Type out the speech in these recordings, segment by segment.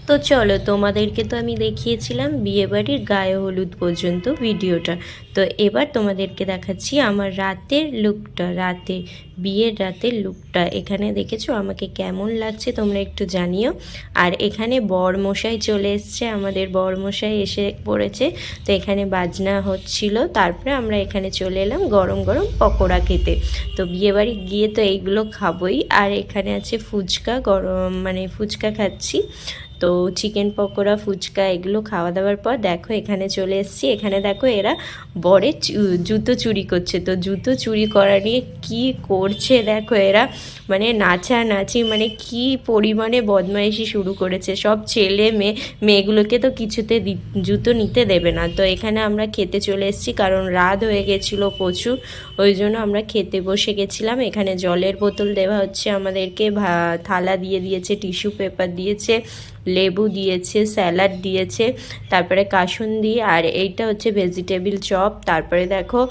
তো চলো তোমাদেরকে তো আমি দেখিয়েছিলাম বিয়েবাড়ির গায়ে হলুদ পর্যন্ত ভিডিওটা। তো এবার তোমাদেরকে দেখাচ্ছি আমার রাতের লুকটা, বিয়ের রাতের লুকটা। এখানে দেখেছো আমাকে কেমন লাগছে তোমরা একটু জানিও। আর এখানে বরমশাই চলে এসছে, আমাদের বরমশাই এসে পড়েছে। তো এখানে বাজনা হচ্ছিল, তারপরে আমরা এখানে চলে এলাম গরম গরম পকোড়া খেতে। তো বিয়েবাড়ি গিয়ে তো এইগুলো খাবোই। আর এখানে আছে ফুচকা, গরম মানে ফুচকা খাচ্ছি। তো চিকেন পকোড়া, ফুচকা এগুলো খাওয়া দাওয়ার পর দেখো এখানে চলে এসেছি। এখানে দেখো এরা বরের জুতো চুরি করছে। তো জুতো চুরি করা নিয়ে কী করছে দেখো এরা, মানে নাচানাচি, মানে কি পরিমাণে বদমাইশি শুরু করেছে। সব ছেলে মেয়েগুলোকে তো কিছুতে জুতো নিতে দেবে না। তো এখানে আমরা খেতে চলে এসেছি, কারণ রাত হয়ে গেছিলো প্রচুর, ওই জন্য আমরা খেতে বসে গেছিলাম। এখানে জলের বোতল দেওয়া হচ্ছে আমাদেরকে, থালা দিয়ে দিয়েছে, টিস্যু পেপার দিয়েছে, লেবু দিয়েছে, স্যালাড দিয়েছে, তারপরে কাসুন্দি, আর এইটা হচ্ছে ভেজিটেবিল চপ। তারপরে দেখো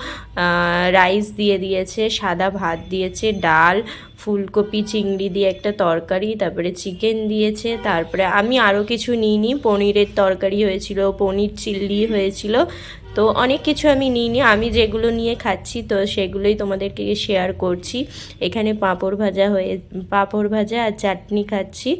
রাইস দিয়ে দিয়েছে, সাদা ভাত দিয়েছে, ডাল, ফুলকপি চিংড়ি দিয়ে একটা তরকারি, তারপরে চিকেন দিয়েছে। তারপরে আমি আরও কিছু নিইনি, পনিরের তরকারি হয়েছিল, পনির চিল্লি হয়েছিল। তো অনেক কিছু আমি নিইনি, আমি যেগুলো নিয়ে খাচ্ছি তো সেগুলোই তোমাদেরকে শেয়ার করছি। এখানে পাঁপড় ভাজা আর চাটনি খাচ্ছি।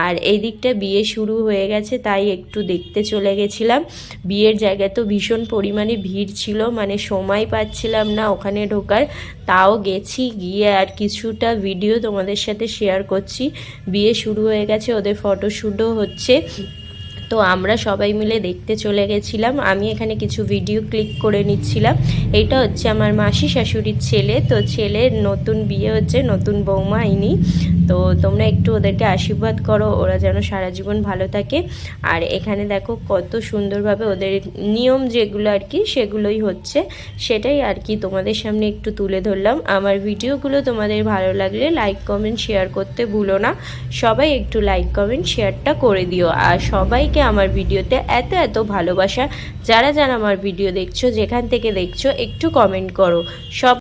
আর এই দিকটা বিয়ে শুরু হয়ে গেছে, তাই একটু দেখতে চলে গেছিলাম। বিয়ের জায়গায় তো ভীষণ পরিমাণে ভিড় ছিল, মানে সময় পাচ্ছিলাম না ওখানে ঢোকার, তাও গেছি। গিয়ে আর কিছুটা ভিডিও তোমাদের সাথে শেয়ার করছি। বিয়ে শুরু হয়ে গেছে, ওদের ফটোশ্যুটও হচ্ছে। তো আমরা সবাই মিলে দেখতে চলে গেছিলাম। আমি এখানে কিছু ভিডিও ক্লিক করে নিচ্ছিলাম। এইটা হচ্ছে আমার মাসি শাশুড়ির ছেলে, তো ছেলের নতুন বিয়ে হচ্ছে, নতুন বৌমা ইনি। তো তোমরা একটু ওদেরকে আশীর্বাদ করো, ওরা যেন সারা জীবন ভালো থাকে। আর এখানে দেখো কত সুন্দরভাবে ওদের নিয়ম যেগুলো আর কি সেগুলোই হচ্ছে, সেটাই আর কি তোমাদের সামনে একটু তুলে ধরলাম। আমার ভিডিওগুলো তোমাদের ভালো লাগলে লাইক কমেন্ট শেয়ার করতে ভুলো না। সবাই একটু লাইক কমেন্ট শেয়ারটা করে দিও। আর সবাইকে আমার ভিডিওতে এত এত ভালোবাসা। যারা যারা আমার ভিডিও দেখছো, যেখান থেকে দেখছো, একটু কমেন্ট করো। সব